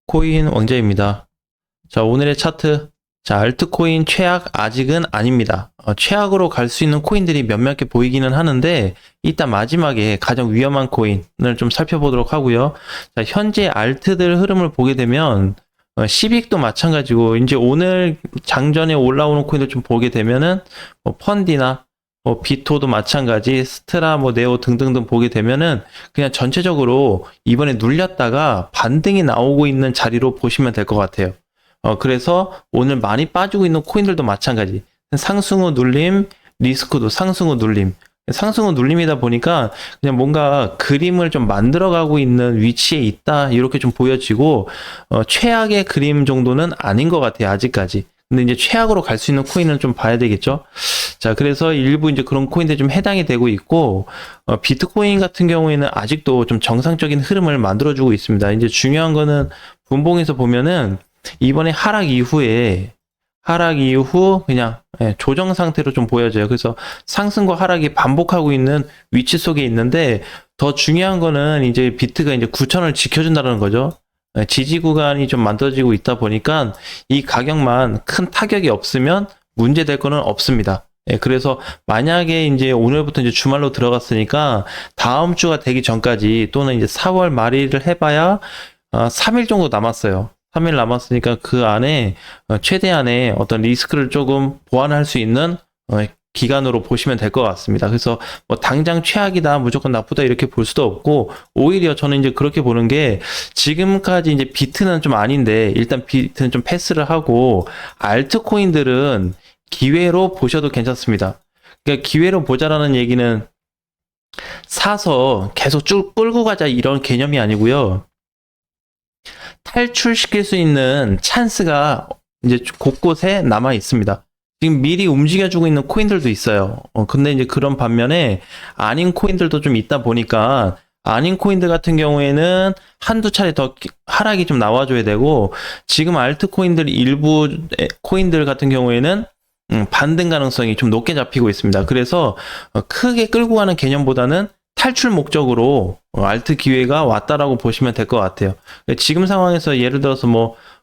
코인 왕자입니다. 자, 오늘의 차트. 자, 알트코인 최악 아직은 아닙니다. 최악으로 갈 수 있는 코인들이 몇몇 개 보이기는 하는데, 이따 마지막에 가장 위험한 코인을 좀 살펴보도록 하고요. 자, 현재 알트들 흐름을 보게 되면, 시빅도 마찬가지고, 이제 오늘 장전에 올라오는 코인들 좀 보게 되면은, 펀디나 비토도 마찬가지, 스트라, 네오 등등등 보게 되면은 그냥 전체적으로 이번에 눌렸다가 반등이 나오고 있는 자리로 보시면 될 것 같아요. 그래서 오늘 많이 빠지고 있는 코인들도 마찬가지. 상승 후 눌림, 리스크도 상승 후 눌림. 상승 후 눌림이다 보니까 그냥 뭔가 그림을 좀 만들어가고 있는 위치에 있다, 이렇게 좀 보여지고, 최악의 그림 정도는 아닌 것 같아요, 아직까지. 근데 이제 최악으로 갈 수 있는 코인은 좀 봐야 되겠죠. 자, 그래서 일부 이제 그런 코인들 좀 해당이 되고 있고, 비트코인 같은 경우에는 아직도 좀 정상적인 흐름을 만들어주고 있습니다. 이제 중요한 거는 분봉에서 보면은 이번에 하락 이후 그냥 조정 상태로 좀 보여져요. 그래서 상승과 하락이 반복하고 있는 위치 속에 있는데, 더 중요한 거는 이제 비트가 이제 9,000을 지켜준다는 거죠. 지지 구간이 좀 만들어지고 있다 보니까 이 가격만 큰 타격이 없으면 문제될 거는 없습니다. 그래서 만약에 이제 오늘부터 이제 주말로 들어갔으니까 다음 주가 되기 전까지, 또는 이제 4월 말일을 해봐야 3일 정도 남았어요. 3일 남았으니까 그 안에 최대한의 어떤 리스크를 조금 보완할 수 있는 기간으로 보시면 될 것 같습니다. 그래서 당장 최악이다, 무조건 나쁘다 이렇게 볼 수도 없고, 오히려 저는 이제 그렇게 보는 게, 지금까지 이제 비트는 좀 아닌데 일단 비트는 좀 패스를 하고 알트코인들은 기회로 보셔도 괜찮습니다. 그러니까 기회로 보자라는 얘기는 사서 계속 쭉 끌고 가자 이런 개념이 아니고요. 탈출시킬 수 있는 찬스가 이제 곳곳에 남아 있습니다. 지금 미리 움직여주고 있는 코인들도 있어요. 근데 이제 그런 반면에 아닌 코인들도 좀 있다 보니까, 아닌 코인들 같은 경우에는 한두 차례 더 하락이 좀 나와줘야 되고, 지금 알트코인들 일부 코인들 같은 경우에는 반등 가능성이 좀 높게 잡히고 있습니다. 그래서 크게 끌고 가는 개념보다는 탈출 목적으로 알트 기회가 왔다라고 보시면 될 것 같아요. 지금 상황에서 예를 들어서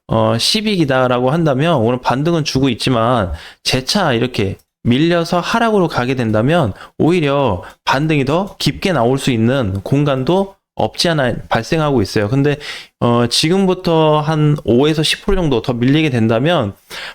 10익이다라고 한다면 오늘 반등은 주고 있지만 재차 이렇게 밀려서 하락으로 가게 된다면 오히려 반등이 더 깊게 나올 수 있는 공간도 없지 않아 발생하고 있어요. 근데 지금부터 한 5에서 10% 정도 더 밀리게 된다면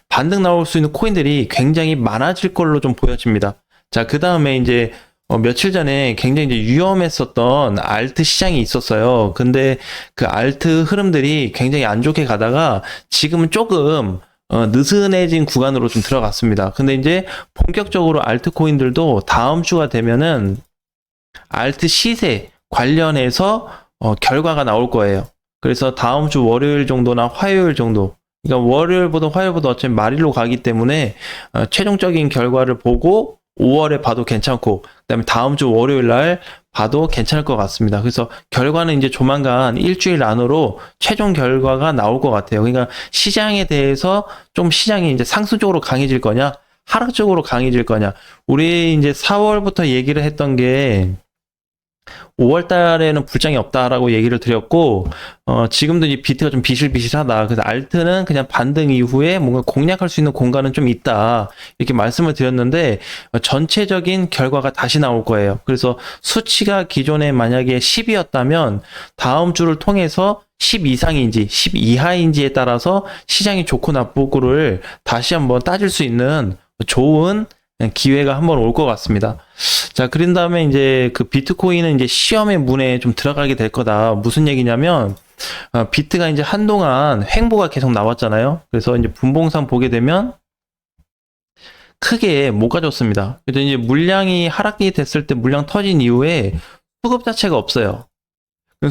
반등 나올 수 있는 코인들이 굉장히 많아질 걸로 좀 보여집니다. 자, 그 다음에 이제 며칠 전에 굉장히 이제 위험했었던 알트 시장이 있었어요. 근데 그 알트 흐름들이 굉장히 안 좋게 가다가 지금은 조금 느슨해진 구간으로 좀 들어갔습니다. 근데 이제 본격적으로 알트 코인들도 다음 주가 되면은 알트 시세 관련해서 결과가 나올 거예요. 그래서 다음 주 월요일 정도나 화요일 정도, 그러니까 월요일보다 화요일보다 어차피 말일로 가기 때문에 최종적인 결과를 보고 5월에 봐도 괜찮고, 그다음에 다음 주 월요일 날 봐도 괜찮을 것 같습니다. 그래서 결과는 이제 조만간 일주일 안으로 최종 결과가 나올 것 같아요. 그러니까 시장에 대해서 좀 시장이 이제 상승적으로 강해질 거냐, 하락적으로 강해질 거냐. 우리 이제 4월부터 얘기를 했던 게 5월 달에는 불장이 없다라고 얘기를 드렸고, 지금도 이 비트가 좀 비실비실하다. 그래서 알트는 그냥 반등 이후에 뭔가 공략할 수 있는 공간은 좀 있다, 이렇게 말씀을 드렸는데, 전체적인 결과가 다시 나올 거예요. 그래서 수치가 기존에 만약에 10이었다면 다음 주를 통해서 10 이상인지 10 이하인지에 따라서 시장이 좋고 나쁘고를 다시 한번 따질 수 있는 좋은 기회가 한번 올 것 같습니다. 자, 그런 다음에 이제 그 비트코인은 이제 시험의 문에 좀 들어가게 될 거다. 무슨 얘기냐면, 비트가 이제 한동안 횡보가 계속 나왔잖아요. 그래서 이제 분봉상 보게 되면 크게 못 가졌습니다. 그래서 이제 물량이 하락이 됐을 때, 물량 터진 이후에 수급 자체가 없어요.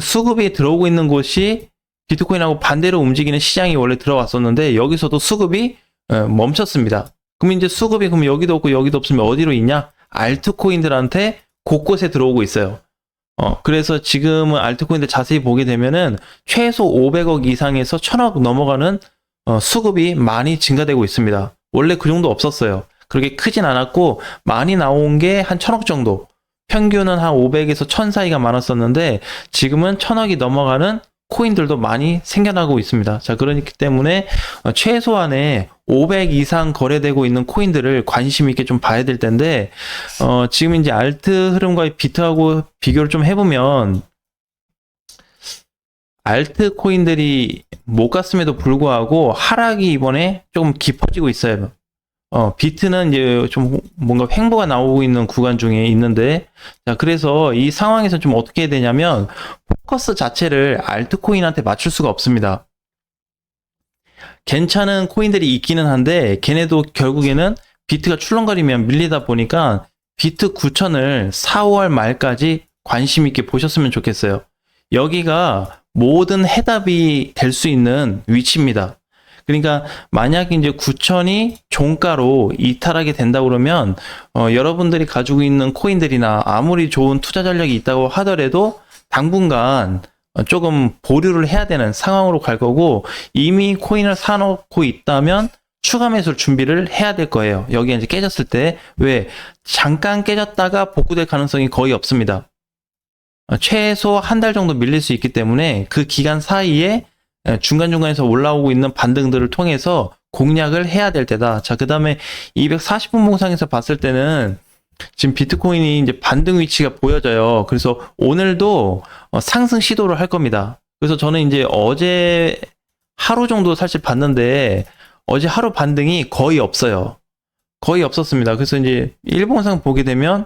수급이 들어오고 있는 곳이 비트코인하고 반대로 움직이는 시장이 원래 들어왔었는데, 여기서도 수급이 멈췄습니다. 그럼 이제 수급이 그럼 여기도 없고 여기도 없으면 어디로 있냐? 알트코인들한테 곳곳에 들어오고 있어요. 그래서 지금은 알트코인들 자세히 보게 되면은 최소 500억 이상에서 1000억 넘어가는 수급이 많이 증가되고 있습니다. 원래 그 정도 없었어요. 그렇게 크진 않았고, 많이 나온 게 한 1000억 정도. 평균은 한 500에서 1000 사이가 많았었는데 지금은 1000억이 넘어가는 코인들도 많이 생겨나고 있습니다. 자, 그렇기 때문에 최소한의 500 이상 거래되고 있는 코인들을 관심 있게 좀 봐야 될 텐데, 지금 이제 알트 흐름과 비트하고 비교를 좀 해보면, 알트 코인들이 못 갔음에도 불구하고 하락이 이번에 조금 깊어지고 있어요. 비트는 이제 좀 뭔가 횡보가 나오고 있는 구간 중에 있는데, 자, 그래서 이 상황에서 좀 어떻게 해야 되냐면, 포커스 자체를 알트코인한테 맞출 수가 없습니다. 괜찮은 코인들이 있기는 한데, 걔네도 결국에는 비트가 출렁거리면 밀리다 보니까, 비트 9,000을 4, 5월 말까지 관심 있게 보셨으면 좋겠어요. 여기가 모든 해답이 될 수 있는 위치입니다. 그러니까 만약 이제 9,000이 종가로 이탈하게 된다 그러면 여러분들이 가지고 있는 코인들이나 아무리 좋은 투자 전략이 있다고 하더라도 당분간 조금 보류를 해야 되는 상황으로 갈 거고, 이미 코인을 사놓고 있다면 추가 매수 준비를 해야 될 거예요. 여기 이제 깨졌을 때. 왜? 잠깐 깨졌다가 복구될 가능성이 거의 없습니다. 최소 한 달 정도 밀릴 수 있기 때문에 그 기간 사이에 중간중간에서 올라오고 있는 반등들을 통해서 공략을 해야 될 때다. 자, 그 다음에 240분 봉상에서 봤을 때는 지금 비트코인이 이제 반등 위치가 보여져요. 그래서 오늘도 상승 시도를 할 겁니다. 그래서 저는 이제 어제 하루 정도 사실 봤는데, 어제 하루 반등이 거의 없어요. 거의 없었습니다. 그래서 이제 일봉상 보게 되면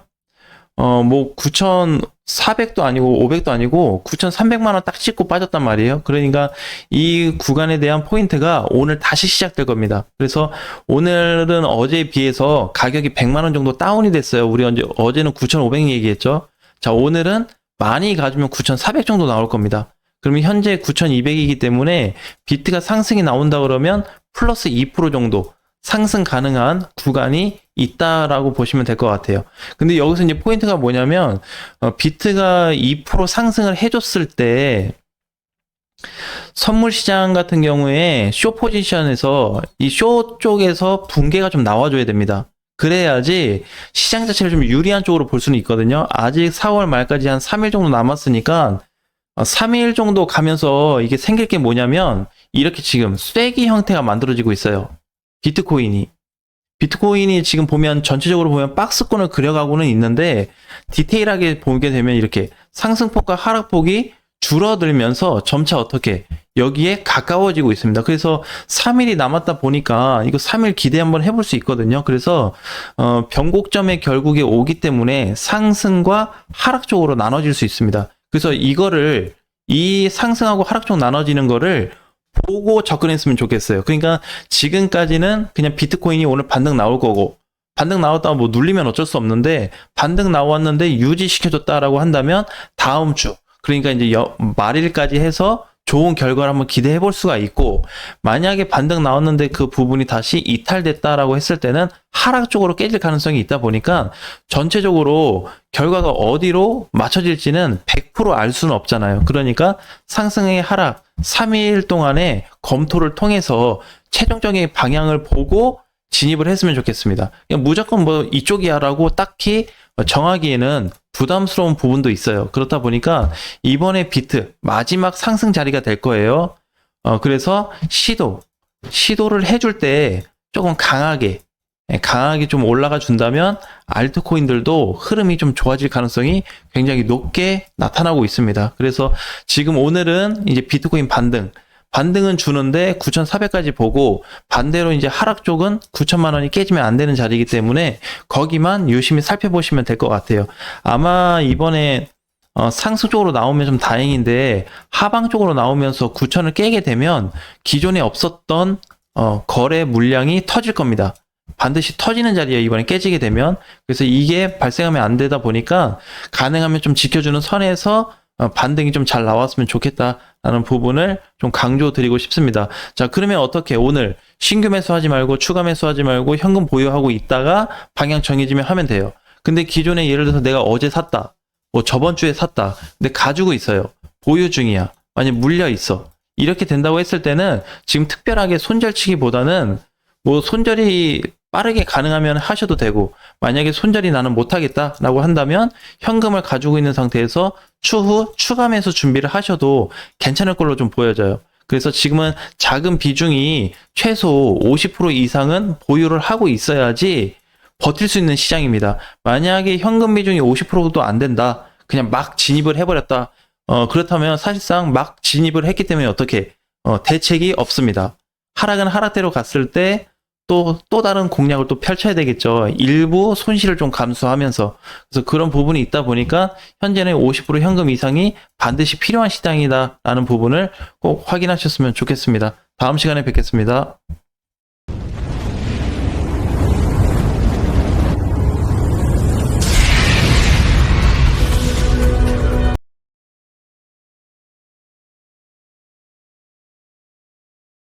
뭐 9,400도 아니고 500도 아니고 9,300만 원 딱 찍고 빠졌단 말이에요. 그러니까 이 구간에 대한 포인트가 오늘 다시 시작될 겁니다. 그래서 오늘은 어제에 비해서 가격이 100만 원 정도 다운이 됐어요. 우리 어제는 9,500 얘기했죠. 자, 오늘은 많이 가지면 9,400 정도 나올 겁니다. 그러면 현재 9,200이기 때문에 비트가 상승이 나온다 그러면 플러스 2% 정도 상승 가능한 구간이 있다라고 보시면 될 것 같아요. 근데 여기서 이제 포인트가 뭐냐면, 비트가 2% 상승을 해줬을 때 선물 시장 같은 경우에 쇼 포지션에서 이 쇼 쪽에서 붕괴가 좀 나와줘야 됩니다. 그래야지 시장 자체를 좀 유리한 쪽으로 볼 수는 있거든요. 아직 4월 말까지 한 3일 정도 남았으니까 3일 정도 가면서 이게 생길 게 뭐냐면, 이렇게 지금 쐐기 형태가 만들어지고 있어요. 비트코인이 지금 보면 전체적으로 보면 박스권을 그려가고는 있는데, 디테일하게 보게 되면 이렇게 상승폭과 하락폭이 줄어들면서 점차 어떻게 여기에 가까워지고 있습니다. 그래서 3일이 남았다 보니까 이거 3일 기대 한번 해볼 수 있거든요. 그래서 변곡점에 결국에 오기 때문에 상승과 하락 쪽으로 나눠질 수 있습니다. 그래서 이 상승하고 하락 쪽 나눠지는 거를 보고 접근했으면 좋겠어요. 그러니까 지금까지는 그냥 비트코인이 오늘 반등 나올 거고, 반등 나왔다가 뭐 눌리면 어쩔 수 없는데, 반등 나왔는데 유지시켜줬다라고 한다면 다음 주, 그러니까 이제 말일까지 해서 좋은 결과를 한번 기대해 볼 수가 있고, 만약에 반등 나왔는데 그 부분이 다시 이탈됐다라고 했을 때는 하락 쪽으로 깨질 가능성이 있다 보니까 전체적으로 결과가 어디로 맞춰질지는 100% 알 수는 없잖아요. 그러니까 상승의 하락 3일 동안에 검토를 통해서 최종적인 방향을 보고 진입을 했으면 좋겠습니다. 그냥 무조건 뭐 이쪽이야라고 딱히 정하기에는 부담스러운 부분도 있어요. 그렇다 보니까 이번에 비트 마지막 상승 자리가 될 거예요. 그래서 시도를 해줄 때 조금 강하게 좀 올라가 준다면 알트코인들도 흐름이 좀 좋아질 가능성이 굉장히 높게 나타나고 있습니다. 그래서 지금 오늘은 이제 비트코인 반등은 주는데 9,400까지 보고, 반대로 이제 하락 쪽은 9천만 원이 깨지면 안 되는 자리이기 때문에 거기만 유심히 살펴보시면 될 것 같아요. 아마 이번에 상승 쪽으로 나오면 좀 다행인데, 하방 쪽으로 나오면서 9천을 깨게 되면 기존에 없었던 거래 물량이 터질 겁니다. 반드시 터지는 자리에 이번에 깨지게 되면. 그래서 이게 발생하면 안 되다 보니까 가능하면 좀 지켜주는 선에서 반등이 좀 잘 나왔으면 좋겠다라는 부분을 좀 강조드리고 싶습니다. 자, 그러면 어떻게 오늘 신규 매수하지 말고 추가 매수하지 말고 현금 보유하고 있다가 방향 정해지면 하면 돼요. 근데 기존에 예를 들어서 내가 어제 샀다, 뭐 저번 주에 샀다, 근데 가지고 있어요. 보유 중이야. 만약 물려 있어. 이렇게 된다고 했을 때는 지금 특별하게 손절치기보다는 뭐 손절이 빠르게 가능하면 하셔도 되고, 만약에 손절이 나는 못하겠다라고 한다면 현금을 가지고 있는 상태에서 추후 추가 매수 준비를 하셔도 괜찮을 걸로 좀 보여져요. 그래서 지금은 작은 비중이 최소 50% 이상은 보유를 하고 있어야지 버틸 수 있는 시장입니다. 만약에 현금 비중이 50%도 안 된다, 그냥 막 진입을 해버렸다, 그렇다면 사실상 막 진입을 했기 때문에 어떻게 대책이 없습니다. 하락은 하락대로 갔을 때 또 다른 공략을 또 펼쳐야 되겠죠. 일부 손실을 좀 감수하면서. 그래서 그런 부분이 있다 보니까 현재는 50% 현금 이상이 반드시 필요한 시장이다라는 부분을 꼭 확인하셨으면 좋겠습니다. 다음 시간에 뵙겠습니다.